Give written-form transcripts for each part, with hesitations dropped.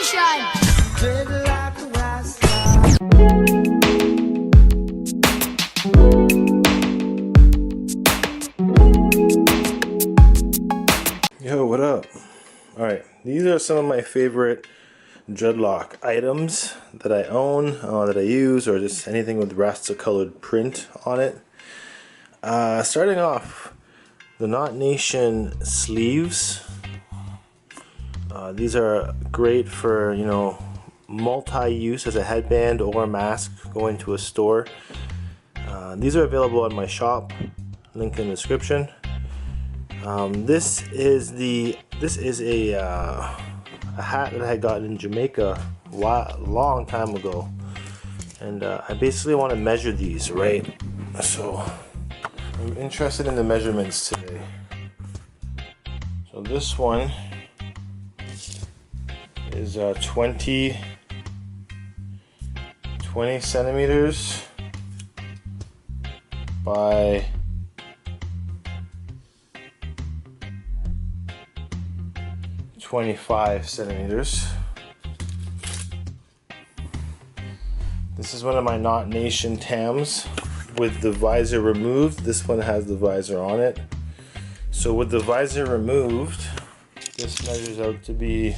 Collection. Yo, what up? Alright, these are some of my favorite dreadlock items that I own, that I use, or just anything with Rasta colored print on it. Starting off, the Knot Nation sleeves. These are great for, you know, multi-use as a headband or a mask going to a store. These are available on my shop, link in the description. This is a hat that I had gotten in Jamaica a long time ago, and I basically want to measure these, right? So I'm interested in the measurements today. So this one is 20 centimeters by 25 centimeters. This is one of my Knot Nation tams with the visor removed. This one has the visor on it. So with the visor removed, this measures out to be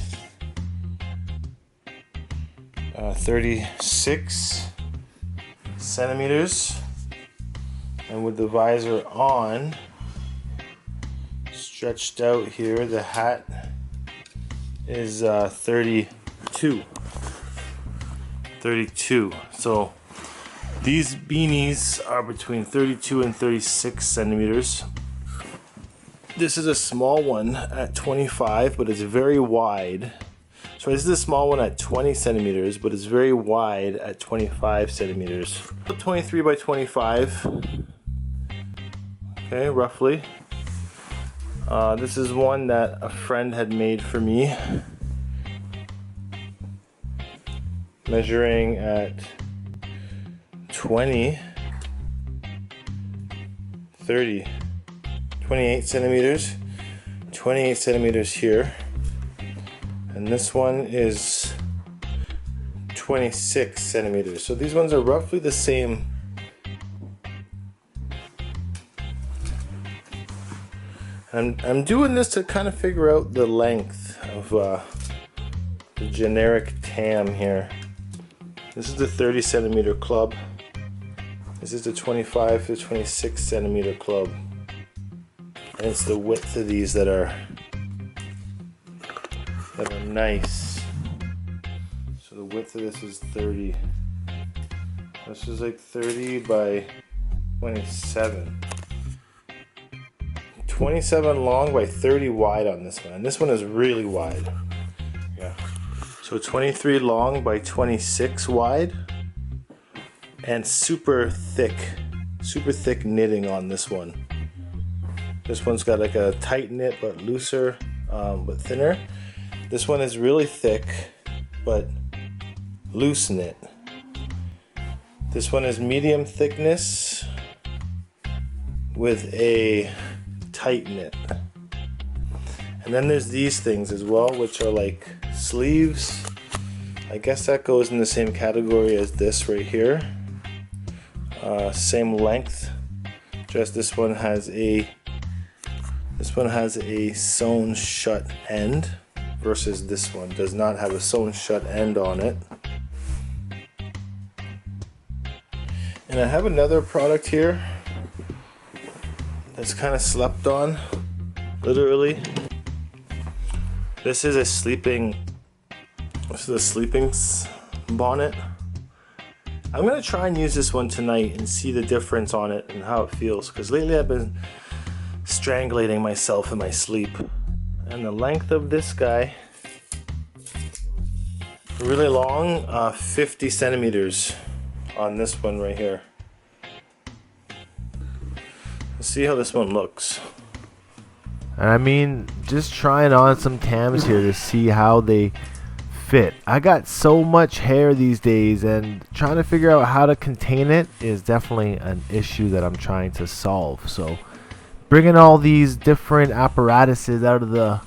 36 centimeters. And with the visor on, stretched out here, the hat is 32. So these beanies are between 32 and 36 centimeters. This is a small one at 25, but it's very wide. So this is a small one at 20 centimeters, but it's very wide at 25 centimeters. 23 by 25. Okay, roughly. This is one that a friend had made for me, measuring at 28 centimeters, 28 centimeters here, and this one is 26 centimeters. So these ones are roughly the same. I'm doing this to kind of figure out the length of the generic tam here. This is the 30 centimeter club. This is the 25 to 26 centimeter club. And it's the width of these that are nice. So the width of this is 30. This is like 30 by 27. 27 long by 30 wide on this one, and this one is really wide. Yeah. So 23 long by 26 wide, and super thick knitting on this one. This one's got like a tight knit but looser, but thinner. This one is really thick but loose knit. This one is medium thickness with a tight knit. And then there's these things as well, which are like sleeves. I guess that goes in the same category as this right here. Same length, just this one has a sewn shut end versus this one does not have a sewn shut end on it. And I have another product here that's kind of slept on, literally. This is a sleeping bonnet. I'm gonna try and use this one tonight and see the difference on it and how it feels, because lately I've been strangulating myself in my sleep. And the length of this guy, really long, 50 centimeters on this one right here. Let's see how this one looks. I mean, just trying on some tams here to see how they fit. I got so much hair these days, and trying to figure out how to contain it is definitely an issue that I'm trying to solve. So bringing all these different apparatuses out of the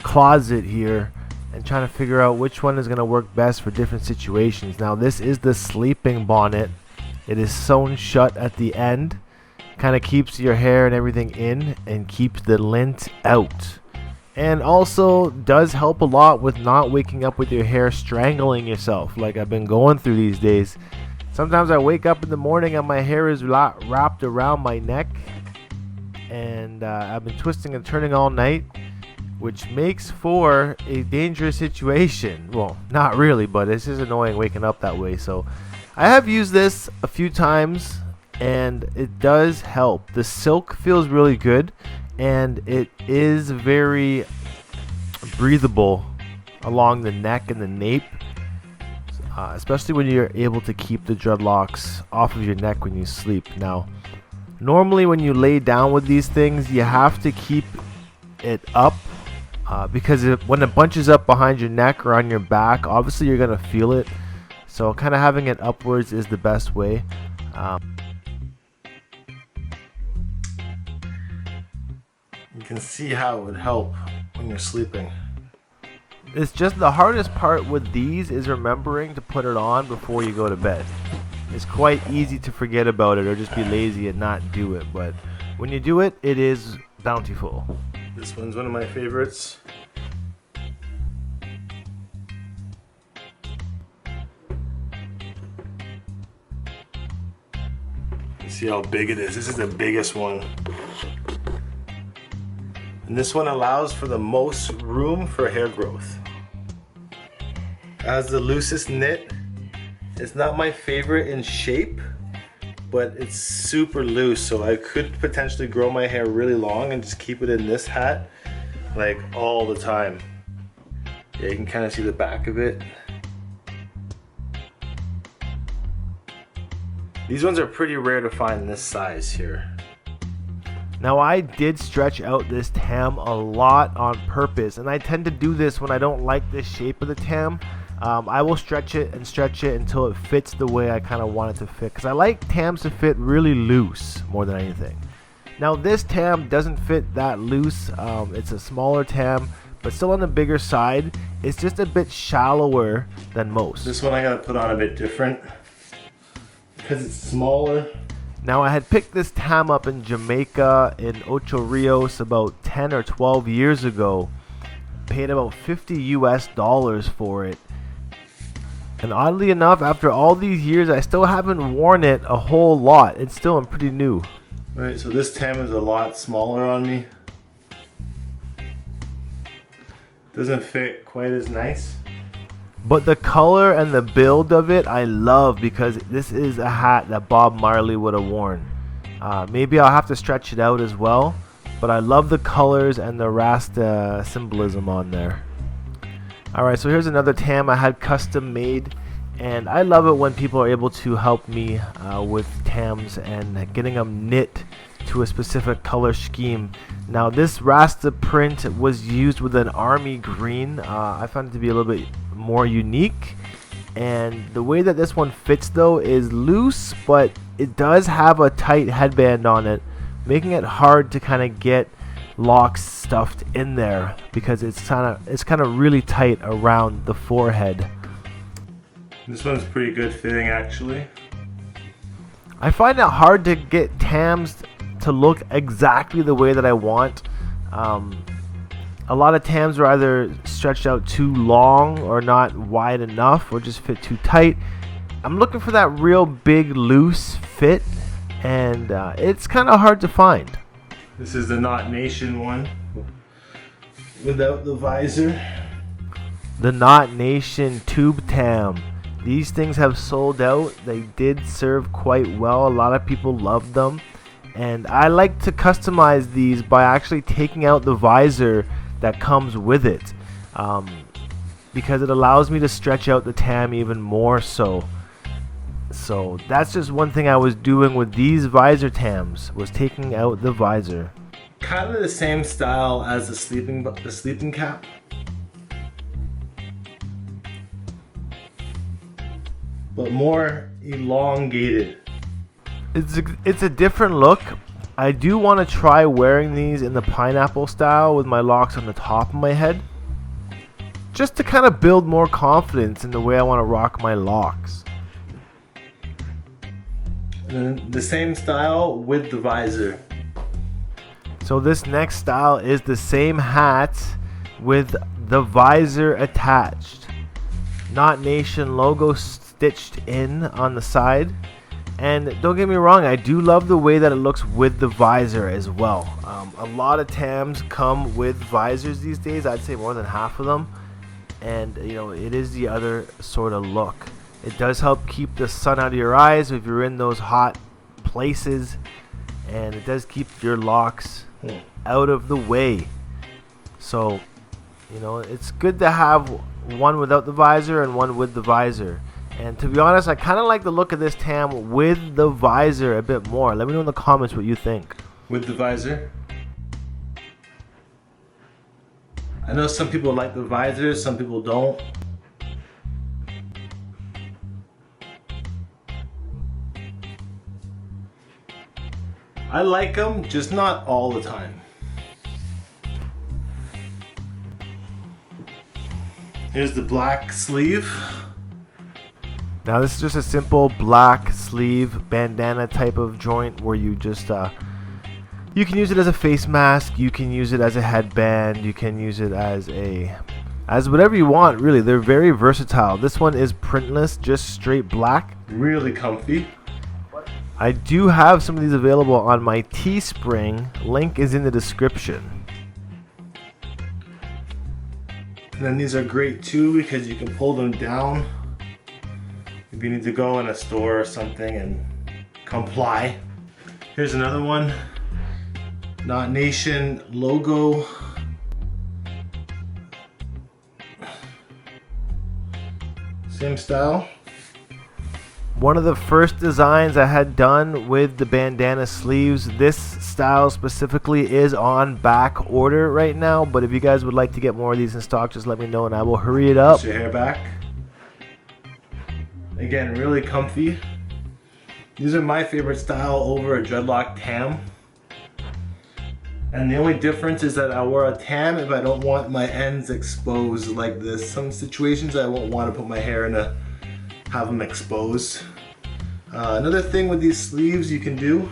closet here and trying to figure out which one is going to work best for different situations. Now this is the sleeping bonnet. It is sewn shut at the end, kind of keeps your hair and everything in and keeps the lint out, and also does help a lot with not waking up with your hair strangling yourself like I've been going through these days. Sometimes I wake up in the morning and my hair is wrapped around my neck, and I've been twisting and turning all night, which makes for a dangerous situation. Well, not really, but it's just annoying waking up that way. So I have used this a few times and it does help. The silk feels really good and it is very breathable along the neck and the nape, especially when you're able to keep the dreadlocks off of your neck when you sleep. Now normally when you lay down with these things, you have to keep it up because when it bunches up behind your neck or on your back, obviously you're going to feel it. So kind of having it upwards is the best way. You can see how it would help when you're sleeping. It's just the hardest part with these is remembering to put it on before you go to bed. It's quite easy to forget about it or just be lazy and not do it, but when you do it, it is bountiful. This one's one of my favorites. See how big it is. This is the biggest one. And this one allows for the most room for hair growth. It has the loosest knit. It's not my favorite in shape, but it's super loose, so I could potentially grow my hair really long and just keep it in this hat like all the time. Yeah, you can kind of see the back of it. These ones are pretty rare to find in this size here. Now I did stretch out this tam a lot on purpose, and I tend to do this when I don't like the shape of the tam. I will stretch it until it fits the way I kind of want it to fit, because I like tams to fit really loose more than anything. Now this tam doesn't fit that loose. It's a smaller tam, but still on the bigger side. It's just a bit shallower than most. This one I gotta put on a bit different because it's smaller. Now I had picked this tam up in Jamaica in Ocho Rios about 10 or 12 years ago. Paid about $50 US for it. And oddly enough, after all these years, I still haven't worn it a whole lot. It's still pretty new. Alright, so this tam is a lot smaller on me. Doesn't fit quite as nice. But the color and the build of it, I love, because this is a hat that Bob Marley would have worn. Maybe I'll have to stretch it out as well. But I love the colors and the Rasta symbolism on there. Alright, so here's another tam I had custom made. And I love it when people are able to help me with tams and getting them knit to a specific color scheme. Now this Rasta print was used with an army green. I found it to be a little bit more unique, and the way that this one fits though is loose, but it does have a tight headband on it, making it hard to kind of get locks stuffed in there because it's kind of really tight around the forehead. This one's pretty good fitting actually. I find it hard to get tams to look exactly the way that I want. A lot of tams are either stretched out too long or not wide enough or just fit too tight. I'm looking for that real big loose fit, and it's kind of hard to find. This is the Knot Nation one without the visor. The Knot Nation tube tam. These things have sold out. They did serve quite well. A lot of people loved them. And I like to customize these by actually taking out the visor that comes with it, because it allows me to stretch out the tam even more so. So that's just one thing I was doing with these visor tams, was taking out the visor. Kind of the same style as the sleeping cap. But more elongated. It's a different look. I do want to try wearing these in the pineapple style with my locks on the top of my head, just to kind of build more confidence in the way I want to rock my locks. And the same style with the visor. So this next style is the same hat with the visor attached. Knot Nation logo stitched in on the side. And don't get me wrong, I do love the way that it looks with the visor as well. A lot of Tams come with visors these days. I'd say more than half of them. And you know, it is the other sort of look. It does help keep the sun out of your eyes if you're in those hot places. And it does keep your locks out of the way. So, you know, it's good to have one without the visor and one with the visor. And to be honest, I kind of like the look of this Tam with the visor a bit more. Let me know in the comments what you think. With the visor? I know some people like the visor, some people don't. I like them, just not all the time. Here's the black sleeve. Now this is just a simple black sleeve bandana type of joint where you just you can use it as a face mask, you can use it as a headband, you can use it as whatever you want, really. They're very versatile. This one is printless, just straight black. Really comfy. I do have some of these available on my Teespring. Link is in the description. And then these are great too because you can pull them down if you need to go in a store or something and comply. Here's another one. Knot Nation logo. Same style. One of the first designs I had done with the bandana sleeves, this style specifically is on back order right now, but if you guys would like to get more of these in stock, just let me know and I will hurry it up. Push your hair back. Again, really comfy. These are my favorite style over a Dreadlock Tam. And the only difference is that I wear a Tam if I don't want my ends exposed like this. Some situations I won't want to put my hair in a have them exposed. Another thing with these sleeves you can do.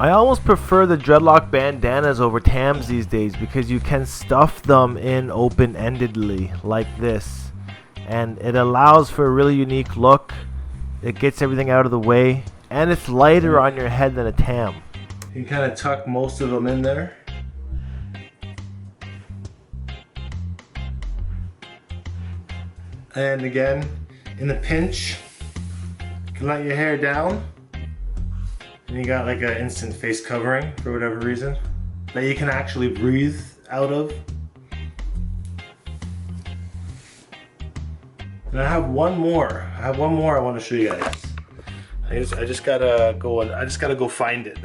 I almost prefer the Dreadlock bandanas over Tams these days because you can stuff them in open-endedly like this. And it allows for a really unique look. It gets everything out of the way. And it's lighter on your head than a Tam. You can kind of tuck most of them in there. And again, in a pinch, you can let your hair down. And you got like an instant face covering for whatever reason that you can actually breathe out of. And I have one more. I want to show you guys. I just gotta go find it.